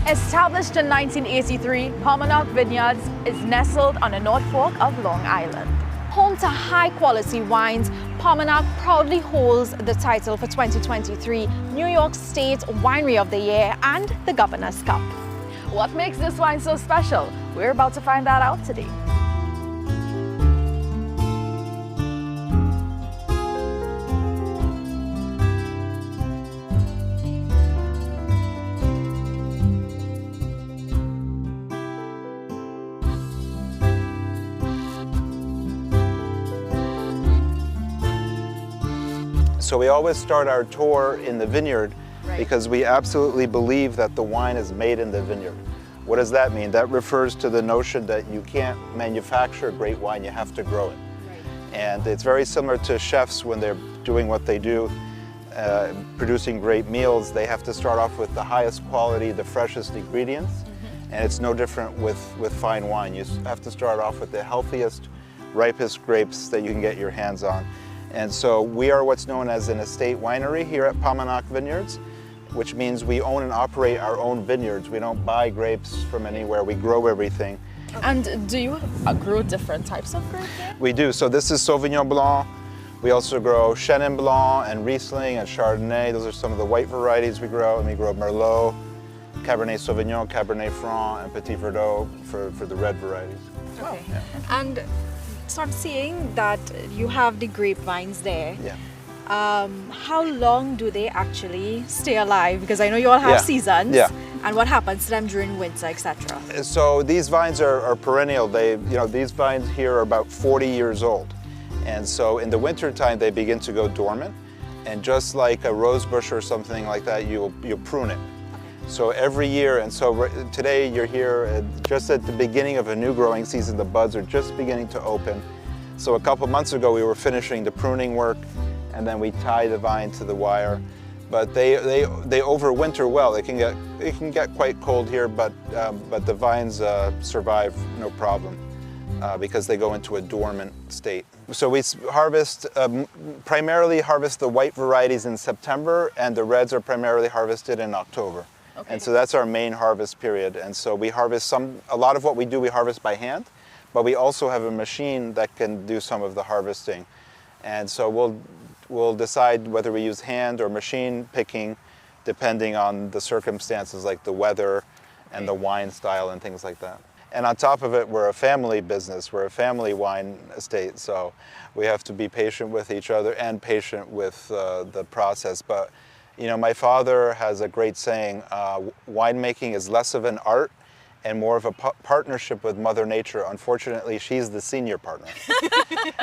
Established in 1983, Paumanok Vineyards is nestled on the North Fork of Long Island. Home to high-quality wines, Paumanok proudly holds the title for 2023 New York State Winery of the Year and the Governor's Cup. What makes this wine so special? We're about to find that out today. So we always start our tour in the vineyard because we absolutely believe that the wine is made in the vineyard. What does that mean? That refers to the notion that you can't manufacture great wine, you have to grow it. And it's very similar to chefs when they're doing what they do, producing great meals. They have to start off with the highest quality, the freshest ingredients. And it's no different with fine wine. You have to start off with the healthiest, ripest grapes that you can get your hands on. And so we are what's known as an estate winery here at Paumanok Vineyards, which means we own and operate our own vineyards. We don't buy grapes from anywhere, we grow everything. And do you grow different types of grapes here? We do. So this is Sauvignon Blanc. We also grow Chenin Blanc and Riesling and Chardonnay. Those are some of the white varieties we grow. And we grow Merlot, Cabernet Sauvignon, Cabernet Franc, and Petit Verdot for the red varieties. Okay. Yeah. And so I'm seeing that you have the grapevines there. Yeah. How long do they actually stay alive? Because I know you all have seasons. Yeah. And what happens to them during winter, etc. So these vines are perennial. These vines here are about 40 years old. And so in the winter time, they begin to go dormant. And just like a rose bush or something like that, you'll prune it. So every year, and so today you're here just at the beginning of a new growing season. The buds are just beginning to open. So a couple months ago we were finishing the pruning work, and then we tie the vine to the wire. But they overwinter well. It can get quite cold here, but the vines survive no problem because they go into a dormant state. So we primarily harvest the white varieties in September, and the reds are primarily harvested in October. Okay. And so that's our main harvest period. And so we harvest a lot of what we do, we harvest by hand, but we also have a machine that can do some of the harvesting. And so we'll decide whether we use hand or machine picking depending on the circumstances like the weather and the wine style and things like that. And on top of it, we're a family business, we're a family wine estate, so we have to be patient with each other and patient with the process. But you know, my father has a great saying, winemaking is less of an art and more of a partnership with Mother Nature. Unfortunately, she's the senior partner.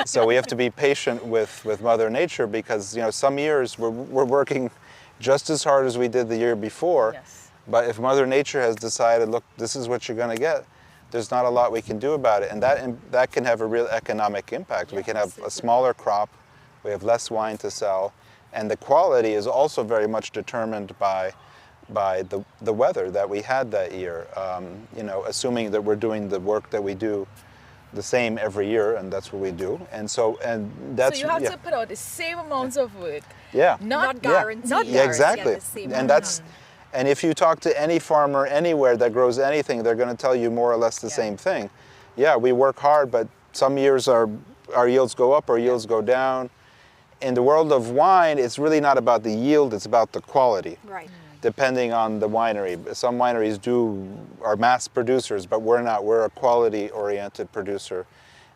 So we have to be patient with Mother Nature because, you know, some years we're working just as hard as we did the year before. Yes. But if Mother Nature has decided, look, this is what you're going to get, there's not a lot we can do about it. And that can have a real economic impact. Yes, we can have a smaller crop, we have less wine to sell, and the quality is also very much determined by the weather that we had that year. You know, assuming that we're doing the work that we do the same every year, and that's what we do. And that's so you have to put out the same amounts of work. Yeah. Not guaranteed. Not exactly. And if you talk to any farmer anywhere that grows anything, they're going to tell you more or less the same thing. Yeah, we work hard, but some years our yields go up, our yields go down. In the world of wine, it's really not about the yield, it's about the quality. Right. Depending on the winery. Some wineries are mass producers, but we're not. We're a quality-oriented producer.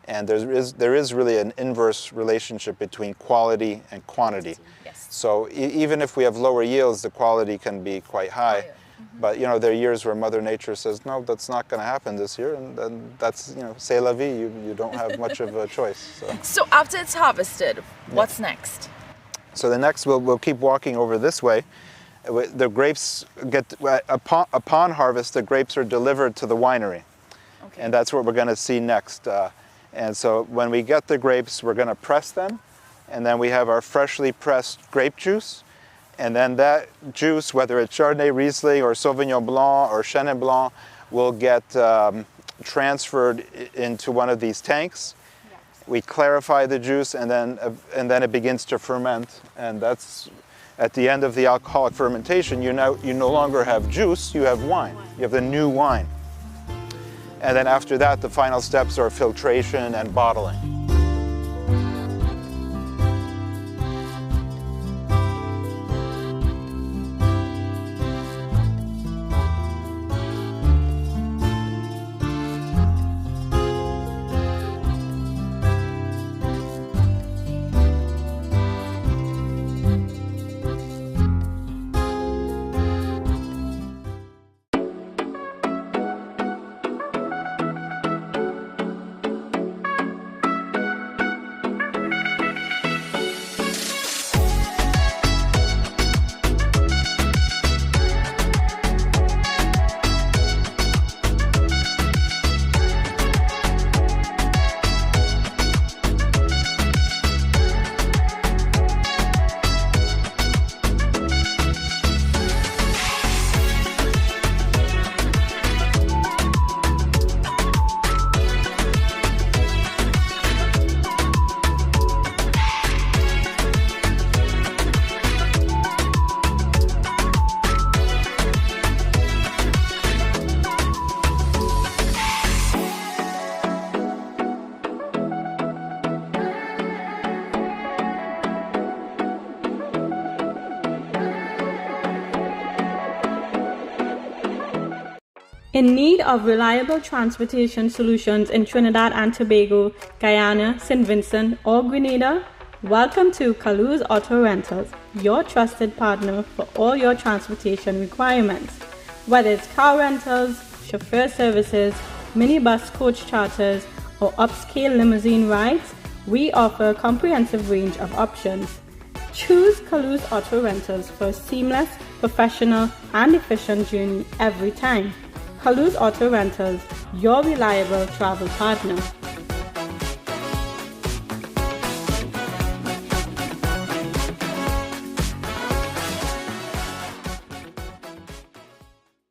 And there is really an inverse relationship between quality and quantity. Yes. So even if we have lower yields, the quality can be quite high. Mm-hmm. But you know, there are years where Mother Nature says, no, that's not going to happen this year, and then that's, you know, c'est la vie. You don't have much of a choice. So after it's harvested, what's next? So the next, we'll keep walking over this way. The grapes upon harvest, the grapes are delivered to the winery. Okay. And that's what we're going to see next. And so when we get the grapes, we're going to press them, and then we have our freshly pressed grape juice. And then that juice, whether it's Chardonnay, Riesling, or Sauvignon Blanc, or Chenin Blanc, will get transferred into one of these tanks. Yes. We clarify the juice, and then it begins to ferment. And that's at the end of the alcoholic fermentation. You no longer have juice; you have wine. You have the new wine. And then after that, the final steps are filtration and bottling. In need of reliable transportation solutions in Trinidad and Tobago, Guyana, St. Vincent, or Grenada? Welcome to Kaluz Auto Rentals, your trusted partner for all your transportation requirements. Whether it's car rentals, chauffeur services, minibus coach charters, or upscale limousine rides, we offer a comprehensive range of options. Choose Kaluz Auto Rentals for a seamless, professional, and efficient journey every time. Kaluz Auto Rentals, your reliable travel partner.